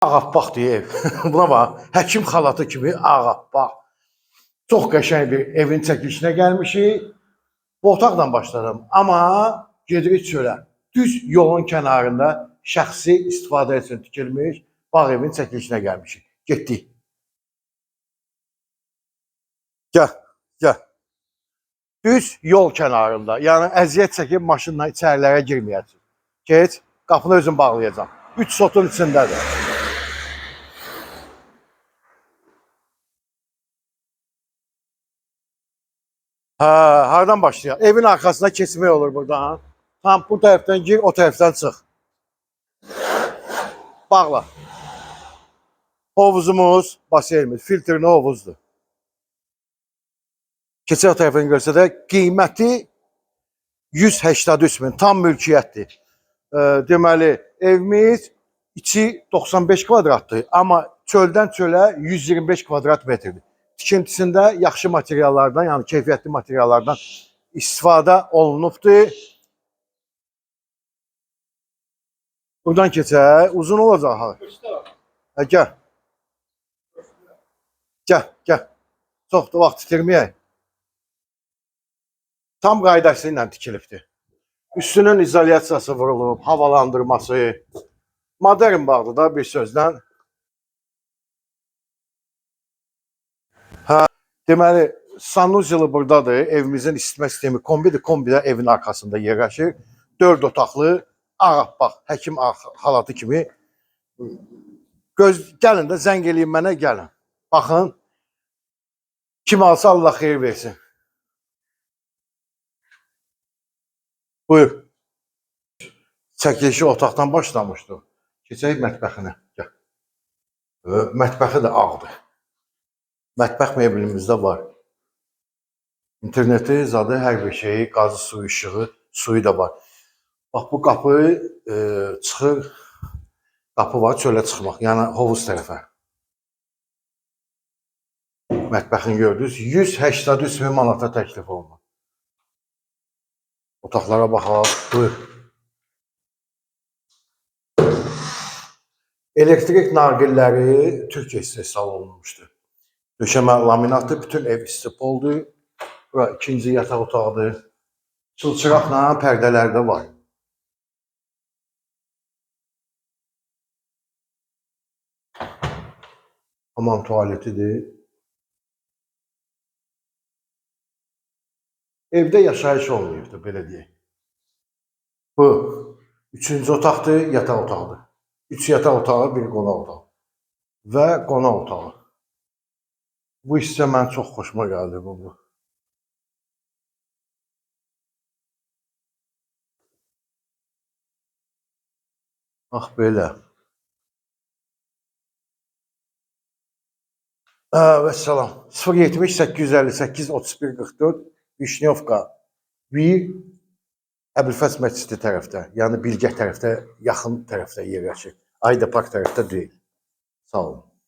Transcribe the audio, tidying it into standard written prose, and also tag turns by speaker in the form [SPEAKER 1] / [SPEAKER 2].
[SPEAKER 1] Ağappaqdır ev. Buna bax, həkim xalatı kimi ağappaq. Çox qəşəng bir evin çəkilişinə gəlmişik. Bu otaqdan başladım. Amma gedirik çölə. Düz yolun kənarında şəxsi istifadə üçün tikilmiş bağ evin çəkilişinə gəlmişik. Getdik. Gəl, gəl. Düz yol kənarında. Yəni əziyyət çəkib maşınla içərilərə girməyəcək. Geç, qapını özüm bağlayacağam. 3 sotun içindədir. Ha, hardan başlayaq? Evin arxasına keçmək olur buradan. Tam bu tərəfdən gir, o tərəfdən çıx. Bağla. Hovuzumuz, basenimiz, filtrli hovuzdur. Keçək tərəfini görsədək, qiyməti 183 min, tam mülkiyyətdir. Deməli, evimiz içi 95 kvadratdır, amma çöldən çölə 125 kvadrat metrdir. Tikintisində yaxşı materiallardan, yəni keyfiyyətli materiallardan istifadə olunubdur. Buradan keçək, uzun olacaq ha. Gəl. Gəl, gəl. Çox da vaxt itirməyək. Tam qaydası ilə tikilibdir. Üstünün izolyasiyası vurulub, havalandırması. Modern bağdır da bir sözlə. Ha, deməli, sanuzeli buradadır. Evimizin isitmə sistemi kombidir. Kombi də evin arxasında yerləşir. 4 otaqlı, ağappaq, həkim xalatı kimi. Gəlin də zəng eləyin mənə, gəlin. Baxın, kim alsa Allah xeyir versin. Buyur. Çəkilişi otaqdan başlamışdı. Keçək mətbəxinə. Gəl. Mətbəxi də ağdır. Mətbəx meblimizdə var. İnterneti, zadı, hər bir şeyi, qazı, suyu, işığı, suyu da var. Bax, bu qapı çıxır, qapı var, çölə çıxmaq, yəni hovuz tərəfə. Mətbəxini gördünüz, 183 min manata təklif olunur. Otaqlara baxaq, buyur. Elektrik naqilləri Türkiyə istehsal olunmuşdur. Döşəmə laminatı, bütün ev istipoldur. Bura ikinci yataq otağıdır. Çılçıraqla pərdələr də var. Hamam tualetidir. Evdə yaşayış olmayıbdır, belə deyək. Bu, 3-cü otaqdır, yataq otağıdır. 3 yataq otağı, bir qonaq otağı. Və qonaq otağı. Bu hissə mən çox xoşuma gəldi bu. Bax belə. Və salam. 070 858 31 44 Vişnyovka 1 Əbülfəz məscidi tərəfdə, yəni Bilgə tərəfdə, yaxın tərəfdə yerləşir. Ayda Park tərəfdə deyil. Sağ olun.